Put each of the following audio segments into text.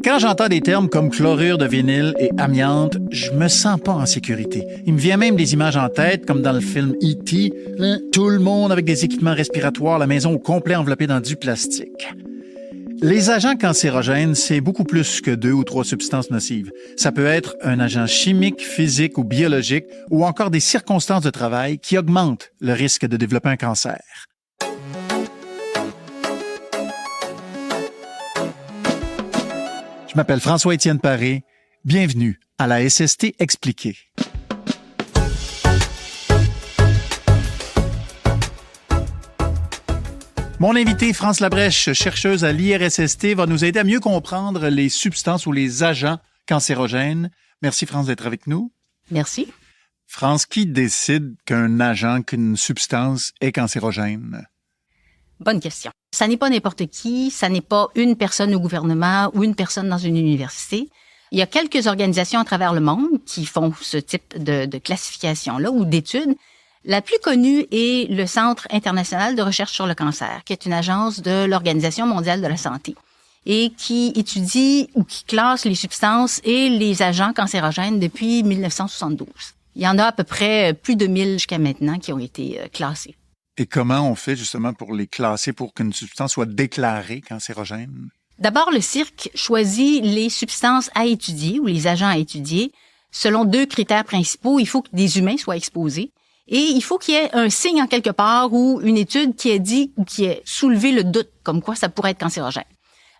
Quand j'entends des termes comme chlorure de vinyle et amiante, je me sens pas en sécurité. Il me vient même des images en tête, comme dans le film E.T., tout le monde avec des équipements respiratoires, la maison au complet enveloppée dans du plastique. Les agents cancérogènes, c'est beaucoup plus que 2 ou 3 substances nocives. Ça peut être un agent chimique, physique ou biologique, ou encore des circonstances de travail qui augmentent le risque de développer un cancer. Je m'appelle François-Étienne Paré. Bienvenue à la SST expliquée. Mon invitée, France Labrèche, chercheuse à l'IRSST, va nous aider à mieux comprendre les substances ou les agents cancérogènes. Merci, France, d'être avec nous. Merci. France, qui décide qu'un agent, qu'une substance est cancérogène? Bonne question. Ça n'est pas n'importe qui, ça n'est pas une personne au gouvernement ou une personne dans une université. Il y a quelques organisations à travers le monde qui font ce type de classification-là ou d'études. La plus connue est le Centre international de recherche sur le cancer, qui est une agence de l'Organisation mondiale de la santé et qui étudie ou qui classe les substances et les agents cancérogènes depuis 1972. Il y en a à peu près plus de 1000 jusqu'à maintenant qui ont été classés. Et comment on fait justement pour les classer pour qu'une substance soit déclarée cancérogène? D'abord, le CIRC choisit les substances à étudier ou les agents à étudier selon 2 critères principaux. Il faut que des humains soient exposés et il faut qu'il y ait un signe en quelque part ou une étude qui ait dit ou qui ait soulevé le doute comme quoi ça pourrait être cancérogène.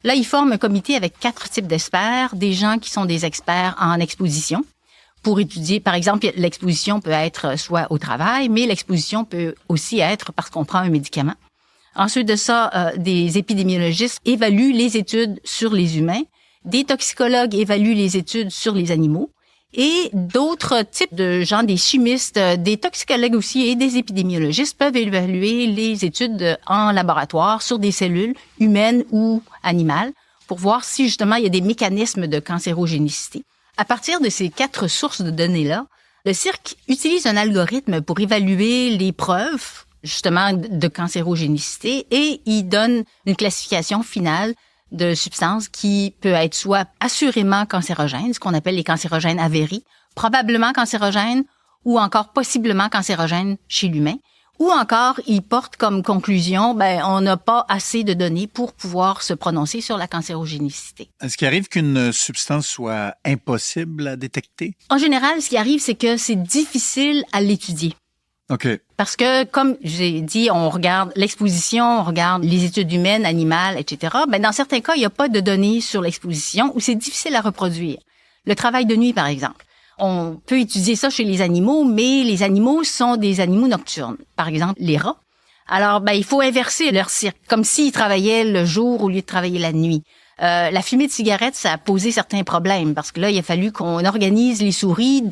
Là, ils forment un comité avec 4 types d'experts, des gens qui sont des experts en exposition, pour étudier, par exemple, l'exposition peut être soit au travail, mais l'exposition peut aussi être parce qu'on prend un médicament. Ensuite de ça, des épidémiologistes évaluent les études sur les humains, des toxicologues évaluent les études sur les animaux, et d'autres types de gens, des chimistes, des toxicologues aussi et des épidémiologistes peuvent évaluer les études en laboratoire sur des cellules humaines ou animales pour voir si justement il y a des mécanismes de cancérogénicité. À partir de ces 4 sources de données-là, le CIRC utilise un algorithme pour évaluer les preuves, justement, de cancérogénicité et il donne une classification finale de substances qui peut être soit assurément cancérogènes, ce qu'on appelle les cancérogènes avérés, probablement cancérogènes ou encore possiblement cancérogènes chez l'humain. Ou encore, il porte comme conclusion, on n'a pas assez de données pour pouvoir se prononcer sur la cancérogénicité. Est-ce qu'il arrive qu'une substance soit impossible à détecter? En général, ce qui arrive, c'est que c'est difficile à l'étudier. OK. Parce que, comme j'ai dit, on regarde l'exposition, on regarde les études humaines, animales, etc. Dans certains cas, il n'y a pas de données sur l'exposition ou c'est difficile à reproduire. Le travail de nuit, par exemple. On peut étudier ça chez les animaux, mais les animaux sont des animaux nocturnes. Par exemple, les rats. Alors, il faut inverser leur cycle, comme s'ils travaillaient le jour au lieu de travailler la nuit. La fumée de cigarette, ça a posé certains problèmes parce que là, il a fallu qu'on organise les souris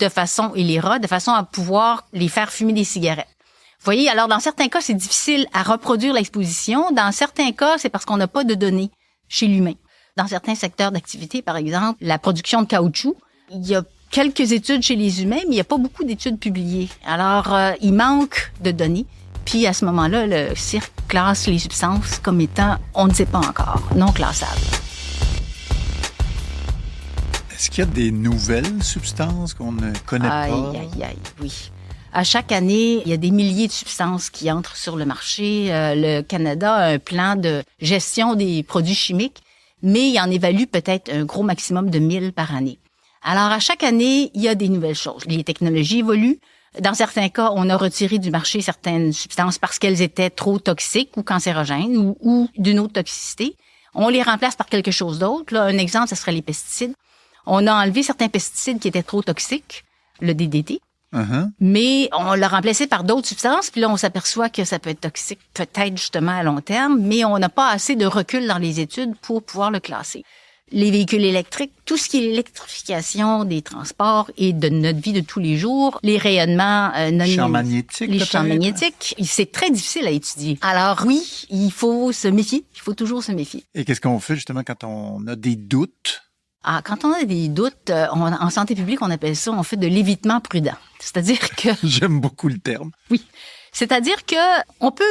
et les rats de façon à pouvoir les faire fumer des cigarettes. Vous voyez, alors dans certains cas, c'est difficile à reproduire l'exposition. Dans certains cas, c'est parce qu'on n'a pas de données chez l'humain. Dans certains secteurs d'activité, par exemple, la production de caoutchouc, il y a quelques études chez les humains, mais il n'y a pas beaucoup d'études publiées. Alors, il manque de données. Puis, à ce moment-là, le CIRC classe les substances comme étant, on ne sait pas encore, non classables. Est-ce qu'il y a des nouvelles substances qu'on ne connaît pas? Oui. À chaque année, il y a des milliers de substances qui entrent sur le marché. Le Canada a un plan de gestion des produits chimiques, mais il en évalue peut-être un gros maximum de 1000 par année. Alors, à chaque année, il y a des nouvelles choses. Les technologies évoluent. Dans certains cas, on a retiré du marché certaines substances parce qu'elles étaient trop toxiques ou cancérogènes ou d'une autre toxicité. On les remplace par quelque chose d'autre. Là, un exemple, ce serait les pesticides. On a enlevé certains pesticides qui étaient trop toxiques, le DDT, mais on l'a remplacé par d'autres substances. Puis là, on s'aperçoit que ça peut être toxique, peut-être justement à long terme, mais on n'a pas assez de recul dans les études pour pouvoir le classer. Les véhicules électriques, tout ce qui est l'électrification des transports et de notre vie de tous les jours, les rayonnements les champs magnétiques, c'est très difficile à étudier. Alors oui, il faut se méfier, il faut toujours se méfier. Et qu'est-ce qu'on fait justement quand on a des doutes? Quand on a des doutes, en santé publique, on appelle ça, on fait de l'évitement prudent. C'est-à-dire que... J'aime beaucoup le terme. Oui. C'est-à-dire que on peut,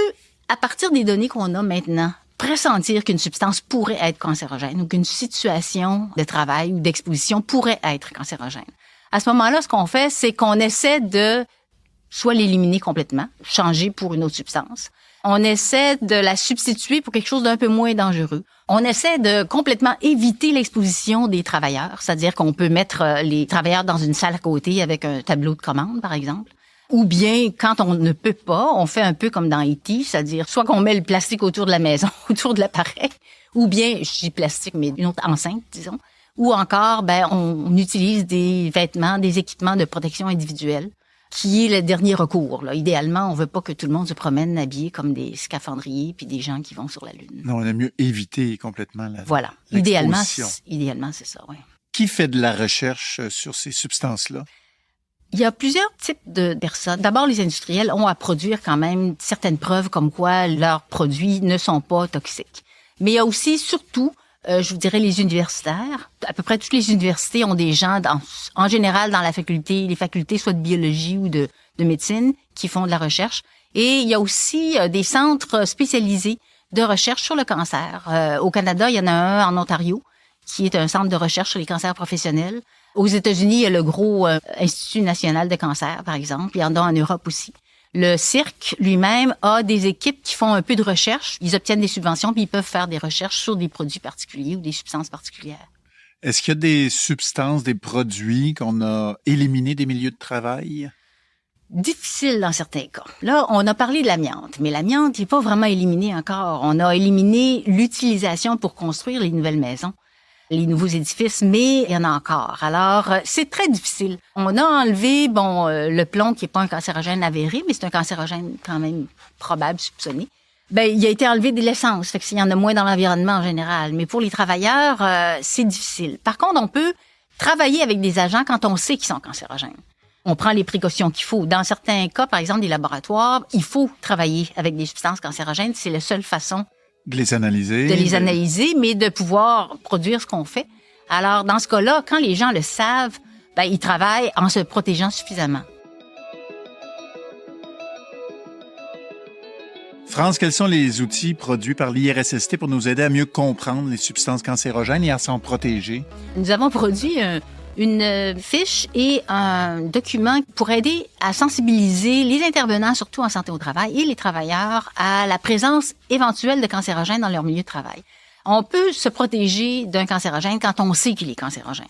à partir des données qu'on a maintenant, pressentir qu'une substance pourrait être cancérogène ou qu'une situation de travail ou d'exposition pourrait être cancérogène. À ce moment-là, ce qu'on fait, c'est qu'on essaie de soit l'éliminer complètement, changer pour une autre substance. On essaie de la substituer pour quelque chose d'un peu moins dangereux. On essaie de complètement éviter l'exposition des travailleurs, c'est-à-dire qu'on peut mettre les travailleurs dans une salle à côté avec un tableau de commande, par exemple. Ou bien, quand on ne peut pas, on fait un peu comme dans E.T., c'est-à-dire soit qu'on met le plastique autour de la maison, autour de l'appareil, ou bien, je dis plastique, mais une autre enceinte, disons, ou encore, on utilise des vêtements, des équipements de protection individuelle, qui est le dernier recours. Là. Idéalement, on veut pas que tout le monde se promène habillé comme des scaphandriers puis des gens qui vont sur la Lune. Non, on aime mieux éviter complètement Voilà. l'exposition. Idéalement, c'est ça, oui. Qui fait de la recherche sur ces substances-là? Il y a plusieurs types de personnes. D'abord, les industriels ont à produire quand même certaines preuves comme quoi leurs produits ne sont pas toxiques. Mais il y a aussi, surtout, je vous dirais, les universitaires. À peu près toutes les universités ont des gens, en général, dans les facultés soit de biologie ou de médecine, qui font de la recherche. Et il y a aussi des centres spécialisés de recherche sur le cancer. Au Canada, il y en a un en Ontario, qui est un centre de recherche sur les cancers professionnels. Aux États-Unis, il y a le gros Institut national de cancer, par exemple. Il y en a en Europe aussi. Le cirque lui-même a des équipes qui font un peu de recherche. Ils obtiennent des subventions puis ils peuvent faire des recherches sur des produits particuliers ou des substances particulières. Est-ce qu'il y a des substances, des produits qu'on a éliminés des milieux de travail? Difficile dans certains cas. Là, on a parlé de l'amiante, mais l'amiante n'est pas vraiment éliminée encore. On a éliminé l'utilisation pour construire les nouvelles maisons, les nouveaux édifices, mais il y en a encore. Alors, c'est très difficile. On a enlevé, le plomb qui est pas un cancérogène avéré, mais c'est un cancérogène quand même probable, soupçonné. Il a été enlevé de l'essence, fait qu'il y en a moins dans l'environnement en général. Mais pour les travailleurs, c'est difficile. Par contre, on peut travailler avec des agents quand on sait qu'ils sont cancérogènes. On prend les précautions qu'il faut. Dans certains cas, par exemple, des laboratoires, il faut travailler avec des substances cancérogènes. C'est la seule façon de les analyser. Mais de pouvoir produire ce qu'on fait. Alors, dans ce cas-là, quand les gens le savent, ils travaillent en se protégeant suffisamment. France, quels sont les outils produits par l'IRSST pour nous aider à mieux comprendre les substances cancérogènes et à s'en protéger? Nous avons produit une fiche et un document pour aider à sensibiliser les intervenants, surtout en santé au travail, et les travailleurs à la présence éventuelle de cancérogènes dans leur milieu de travail. On peut se protéger d'un cancérogène quand on sait qu'il est cancérogène.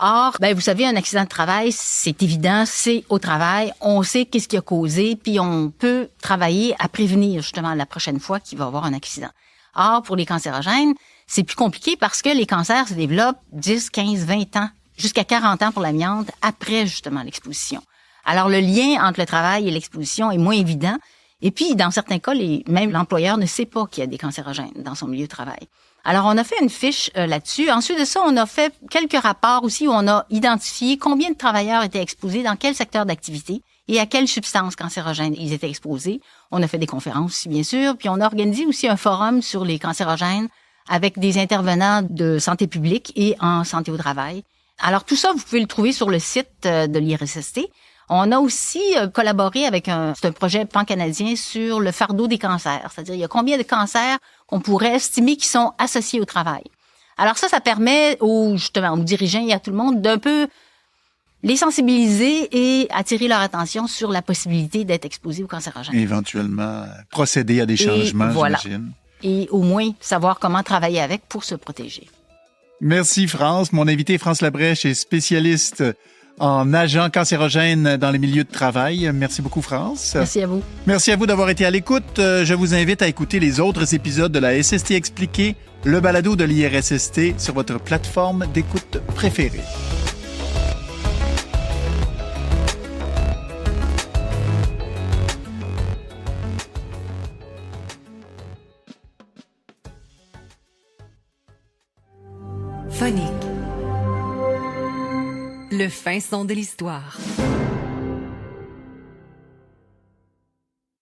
Or, vous savez, un accident de travail, c'est évident, c'est au travail, on sait qu'est-ce qui a causé, puis on peut travailler à prévenir justement la prochaine fois qu'il va y avoir un accident. Or, pour les cancérogènes, c'est plus compliqué parce que les cancers se développent 10, 15, 20 ans, jusqu'à 40 ans pour l'amiante, après justement l'exposition. Alors, le lien entre le travail et l'exposition est moins évident. Et puis, dans certains cas, même l'employeur ne sait pas qu'il y a des cancérogènes dans son milieu de travail. Alors, on a fait une fiche là-dessus. Ensuite de ça, on a fait quelques rapports aussi où on a identifié combien de travailleurs étaient exposés dans quel secteur d'activité et à quelles substances cancérogènes ils étaient exposés. On a fait des conférences aussi, bien sûr. Puis, on a organisé aussi un forum sur les cancérogènes avec des intervenants de santé publique et en santé au travail. Alors, tout ça, vous pouvez le trouver sur le site de l'IRSST. On a aussi collaboré avec c'est un projet pan-canadien sur le fardeau des cancers. C'est-à-dire, il y a combien de cancers qu'on pourrait estimer qui sont associés au travail. Alors ça permet aux dirigeants et à tout le monde d'un peu les sensibiliser et attirer leur attention sur la possibilité d'être exposés aux cancérogènes. Et éventuellement, procéder à des changements, j'imagine. Et au moins, savoir comment travailler avec pour se protéger. Merci, France. Mon invité, France Labrèche, est spécialiste en agents cancérogènes dans les milieux de travail. Merci beaucoup, France. Merci à vous. Merci à vous d'avoir été à l'écoute. Je vous invite à écouter les autres épisodes de la SST Expliquée, le balado de l'IRSST sur votre plateforme d'écoute préférée. Phonique. Le fin son de l'histoire.